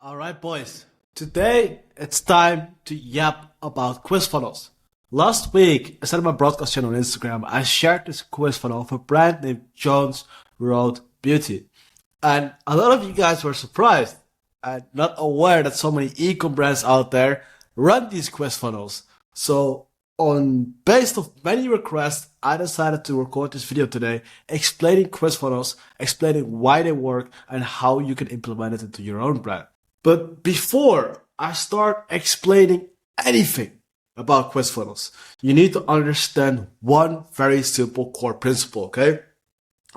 Alright boys, today it's time to yap about quiz funnels. Last week, I started my broadcast channel on Instagram. I shared this quiz funnel of a brand named Jones Road Beauty. And a lot of you guys were surprised and not aware that so many ecom brands out there run these quiz funnels. So on based of many requests, I decided to record this video today explaining quiz funnels, explaining why they work and how you can implement it into your own brand. But before I start explaining anything about quiz funnels, you need to understand one very simple core principle, okay?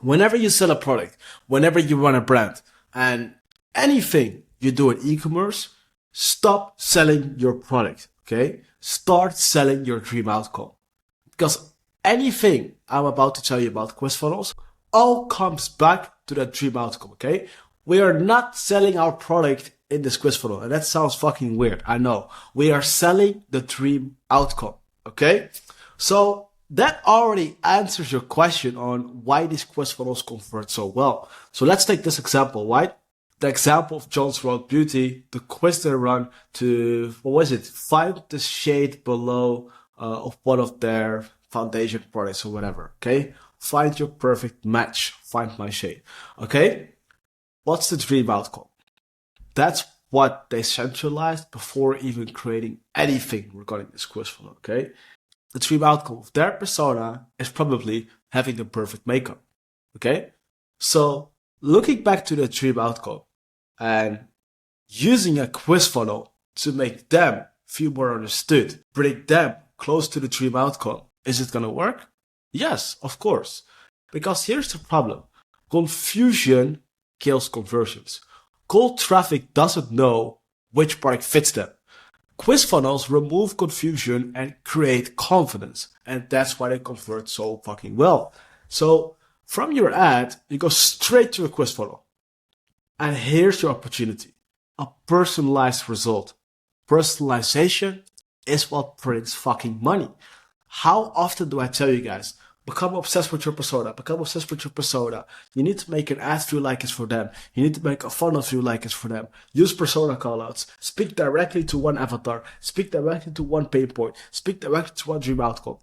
Whenever you sell a product, whenever you run a brand, and anything you do in e-commerce, stop selling your product, okay? Start selling your dream outcome. Because anything I'm about to tell you about quiz funnels all comes back to that dream outcome, okay? We are not selling our product in this quiz funnel, and that sounds fucking weird, I know. We are selling the dream outcome, okay? So that already answers your question on why these quiz funnels convert so well. So let's take this example, right? The example of Jones Road Beauty, the quiz they run to, find the shade below of one of their foundation products or whatever, okay? Find your perfect match, find my shade, okay? What's the dream outcome? That's what they centralized before even creating anything regarding this quiz funnel, okay? The dream outcome of their persona is probably having the perfect makeup, okay? So looking back to the dream outcome and using a quiz funnel to make them feel more understood, bring them close to the dream outcome, is it gonna work? Yes, of course. Because here's the problem. Confusion kills conversions. Cold traffic doesn't know which product fits them. Quiz funnels remove confusion and create confidence. And that's why they convert so fucking well. So from your ad, you go straight to a quiz funnel. And here's your opportunity. A personalized result. Personalization is what prints fucking money. How often do I tell you guys? Become obsessed with your persona. Become obsessed with your persona. You need to make an ad feel like it's for them. You need to make a funnel feel like it's for them. Use persona callouts. Speak directly to one avatar. Speak directly to one pain point. Speak directly to one dream outcome.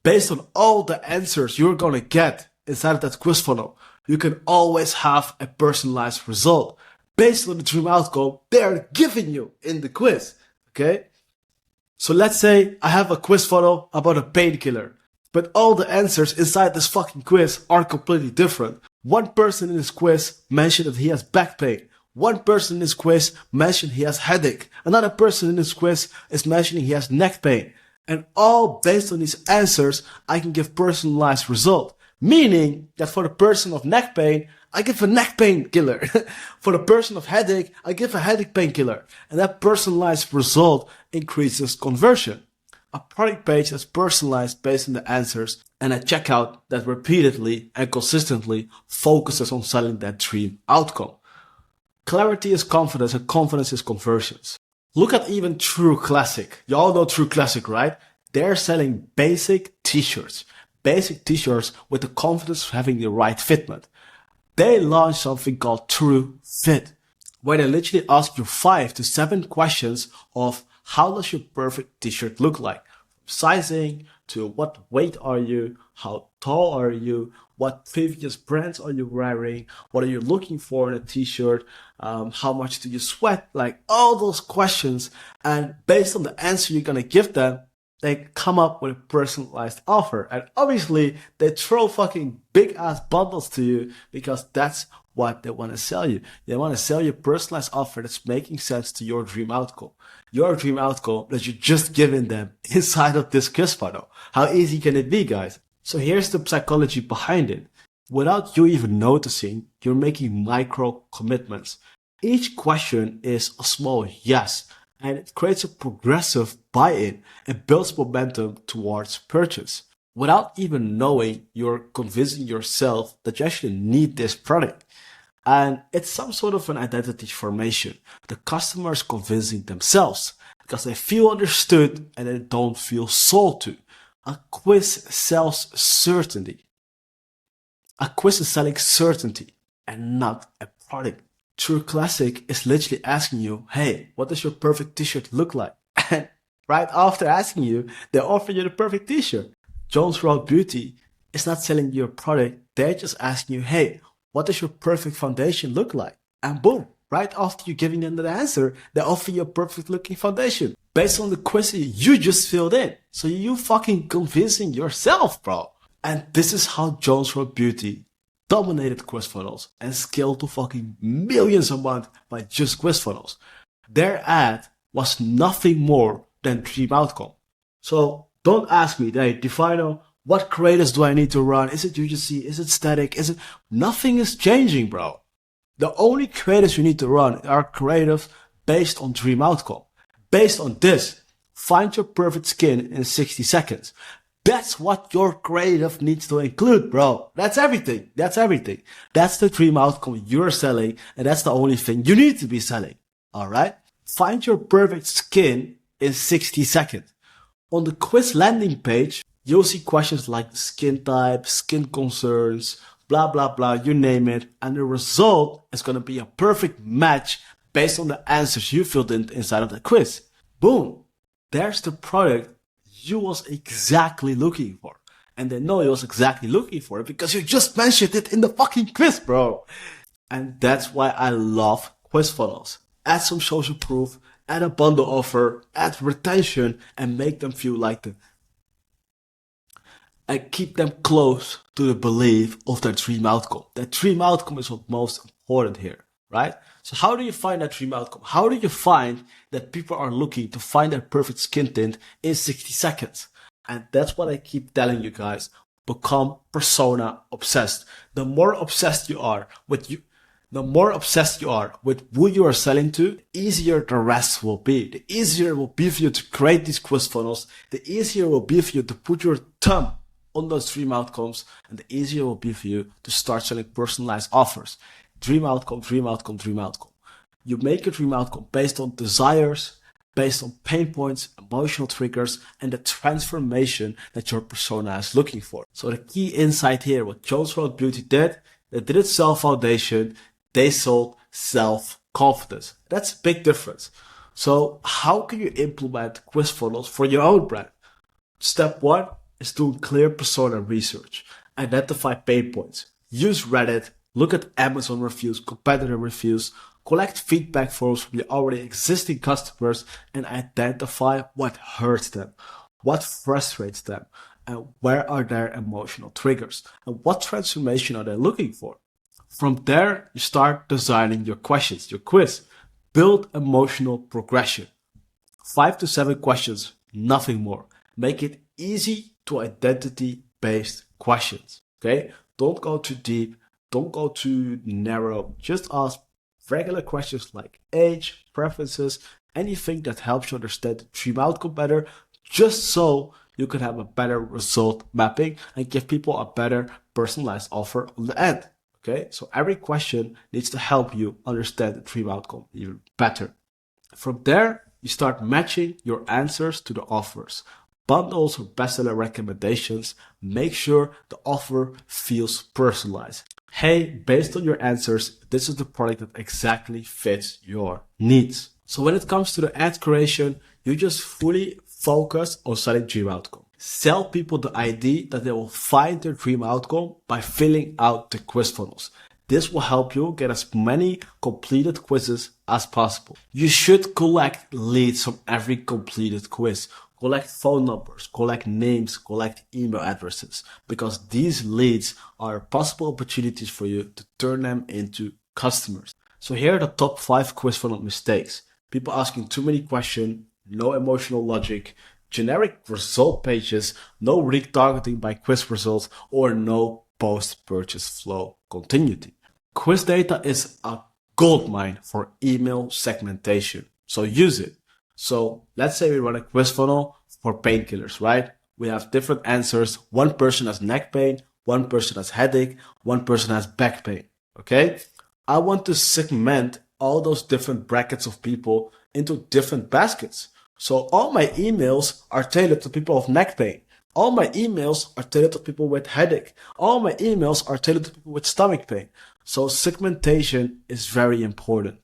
Based on all the answers you're gonna get inside of that quiz funnel, you can always have a personalized result based on the dream outcome they're giving you in the quiz. Okay? So let's say I have a quiz funnel about a painkiller. But all the answers inside this fucking quiz are completely different. One person in this quiz mentioned that he has back pain. One person in this quiz mentioned he has headache. Another person in this quiz is mentioning he has neck pain. And all based on these answers, I can give personalized result. Meaning that for the person of neck pain, I give a neck pain killer. For the person of headache, I give a headache painkiller. And that personalized result increases conversion. A product page that's personalized based on the answers, and a checkout that repeatedly and consistently focuses on selling that dream outcome. Clarity is confidence and confidence is conversions. Look at even True Classic. You all know True Classic, right? They're selling basic t-shirts. Basic t-shirts with the confidence of having the right fitment. They launched something called True Fit, where they literally ask you 5 to 7 questions of how does your perfect t-shirt look like? Sizing to what weight are you? How tall are you? What previous brands are you wearing? What are you looking for in a t-shirt? How much do you sweat? Like all those questions. And based on the answer you're going to give them, they come up with a personalized offer. And obviously they throw fucking big ass bundles to you because that's what they want to sell you. They want to sell you a personalized offer that's making sense to your dream outcome. Your dream outcome that you're just giving them inside of this quiz funnel. How easy can it be, guys? So here's the psychology behind it. Without you even noticing, you're making micro commitments. Each question is a small yes, and it creates a progressive buy-in and builds momentum towards purchase. Without even knowing, you're convincing yourself that you actually need this product. And it's some sort of an identity formation. The customer is convincing themselves because they feel understood and they don't feel sold to. A quiz sells certainty. A quiz is selling certainty and not a product. True Classic is literally asking you, hey, what does your perfect t-shirt look like? And right after asking you, they offer you the perfect t-shirt. Jones Road Beauty is not selling you a product. They're just asking you, hey, what does your perfect foundation look like? And boom, right after you giving them the answer, they offer you a perfect looking foundation based on the question you just filled in. So you fucking convincing yourself, bro. And this is how Jones Road Beauty dominated quiz funnels and scaled to fucking millions a month by just quiz funnels. Their ad was nothing more than dream outcome. So don't ask me, hey, Difaino, what creatives do I need to run? Is it UGC? Is it static? Is it? Nothing is changing, bro. The only creatives you need to run are creatives based on dream outcome. Based on this, find your perfect skin in 60 seconds. That's what your creative needs to include, bro. That's everything. That's everything. That's the dream outcome you're selling, and that's the only thing you need to be selling. Alright? Find your perfect skin in 60 seconds. On the quiz landing page, you'll see questions like skin type, skin concerns, blah, blah, blah, you name it. And the result is going to be a perfect match based on the answers you filled in inside of the quiz. Boom. There's the product you was exactly looking for. And they know you was exactly looking for it because you just mentioned it in the fucking quiz, bro. And that's why I love quiz funnels. Add some social proof, add a bundle offer, add retention, and make them feel like and keep them close to the belief of their dream outcome. That dream outcome is what's most important here, right? So how do you find that dream outcome? How do you find that people are looking to find their perfect skin tint in 60 seconds? And that's what I keep telling you guys. Become persona obsessed. The more obsessed you are with who you are selling to, the easier the rest will be. The easier it will be for you to create these quiz funnels. The easier it will be for you to put your thumb on those dream outcomes. And the easier it will be for you to start selling personalized offers. Dream outcome, dream outcome, dream outcome. You make your dream outcome based on desires, based on pain points, emotional triggers, and the transformation that your persona is looking for. So the key insight here, what Jones Road Beauty did, they didn't sell foundation, they sold self-confidence. That's a big difference. So how can you implement quiz funnels for your own brand? Step 1 is doing clear persona research. Identify pain points. Use Reddit. Look at Amazon reviews, competitor reviews, collect feedback forms from your already existing customers, and identify what hurts them, what frustrates them, and where are their emotional triggers, and what transformation are they looking for. From there, you start designing your questions, your quiz. Build emotional progression. 5 to 7 questions, nothing more. Make it easy to identity-based questions, okay? Don't go too deep. Don't go too narrow. Just ask regular questions like age, preferences, anything that helps you understand the dream outcome better, just so you can have a better result mapping and give people a better personalized offer on the end. Okay, so every question needs to help you understand the dream outcome even better. From there, you start matching your answers to the offers. Bundles or bestseller recommendations, make sure the offer feels personalized. Hey, based on your answers, this is the product that exactly fits your needs. So when it comes to the ad creation, you just fully focus on selling dream outcome. Sell people the idea that they will find their dream outcome by filling out the quiz funnels. This will help you get as many completed quizzes as possible. You should collect leads from every completed quiz. Collect phone numbers, collect names, collect email addresses, because these leads are possible opportunities for you to turn them into customers. So here are the top 5 quiz funnel mistakes. People asking too many questions, no emotional logic, generic result pages, no retargeting by quiz results, or no post-purchase flow continuity. Quiz data is a goldmine for email segmentation, so use it. So let's say we run a quiz funnel for painkillers, right? We have different answers. One person has neck pain, one person has headache, one person has back pain, okay? I want to segment all those different brackets of people into different baskets. So all my emails are tailored to people with neck pain. All my emails are tailored to people with headache. All my emails are tailored to people with stomach pain. So segmentation is very important,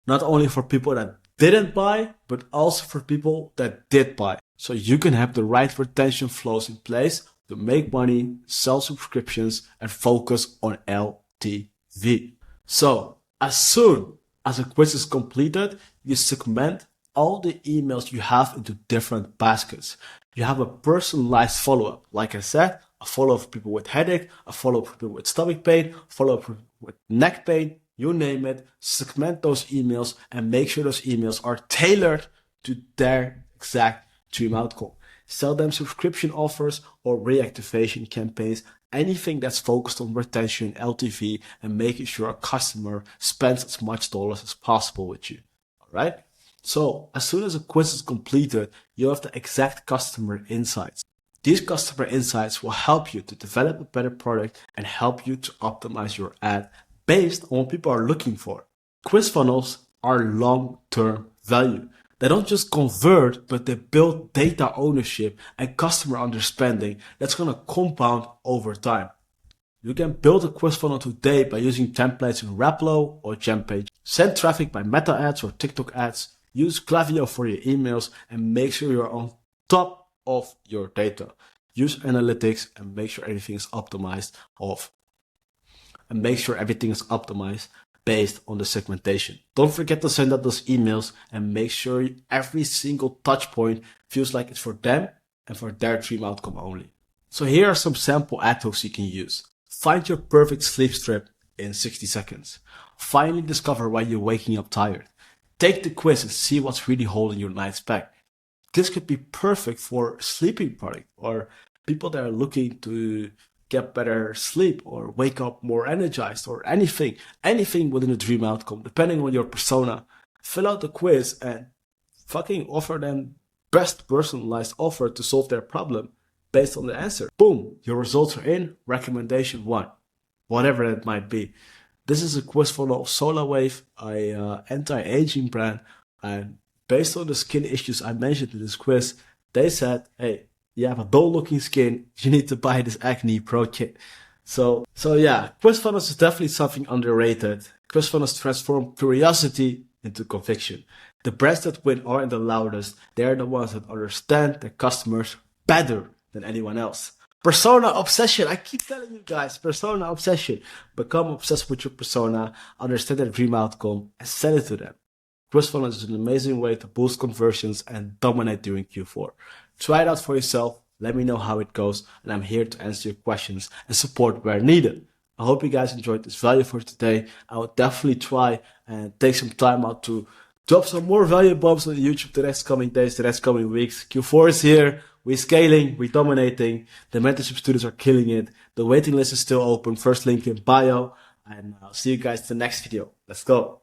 not only for people that didn't buy, but also for people that did buy. So you can have the right retention flows in place to make money, sell subscriptions, and focus on LTV. So as soon as a quiz is completed, you segment all the emails you have into different baskets. You have a personalized follow-up. Like I said, a follow-up for people with headache, a follow-up for people with stomach pain, follow-up for people with neck pain, you name it. Segment those emails and make sure those emails are tailored to their exact dream outcome. Sell them subscription offers or reactivation campaigns, anything that's focused on retention, LTV, and making sure a customer spends as much dollars as possible with you. All right. So as soon as a quiz is completed, you have the exact customer insights. These customer insights will help you to develop a better product and help you to optimize your ad based on what people are looking for. Quiz funnels are long-term value. They don't just convert, but they build data ownership and customer understanding that's going to compound over time. You can build a quiz funnel today by using templates in Raplo or Gempage. Send traffic by meta ads or TikTok ads. Use Klaviyo for your emails and make sure you're on top of your data. Use analytics and make sure everything is optimized based on the segmentation. Don't forget to send out those emails and make sure every single touch point feels like it's for them and for their dream outcome only. So here are some sample ad hooks you can use. Find your perfect sleep strip in 60 seconds. Finally discover why you're waking up tired. Take the quiz and see what's really holding your nights back. This could be perfect for sleeping product or people that are looking to get better sleep or wake up more energized or anything within a dream outcome, depending on your persona. Fill out the quiz and fucking offer them best personalized offer to solve their problem based on the answer. Boom, your results are in. Recommendation 1, whatever that might be. This is a quiz funnel of SolarWave, a anti-aging brand, and based on the skin issues I mentioned in this quiz, they said, hey, you have a dull looking skin, you need to buy this Acne Pro Kit. So yeah, quiz funnels is definitely something underrated. Quiz funnels transform curiosity into conviction. The brands that win aren't the loudest, they're the ones that understand their customers better than anyone else. Persona obsession. I keep telling you guys, persona obsession. Become obsessed with your persona, understand their dream outcome, and sell it to them. Quiz funnels is an amazing way to boost conversions and dominate during Q4. Try it out for yourself. Let me know how it goes, and I'm here to answer your questions and support where needed. I hope you guys enjoyed this value for today. I will definitely try and take some time out to drop some more value bombs on YouTube the next coming days, the next coming weeks. Q4 is here. We're scaling, we're dominating. The mentorship students are killing it. The waiting list is still open. First link in bio. And I'll see you guys in the next video. Let's go.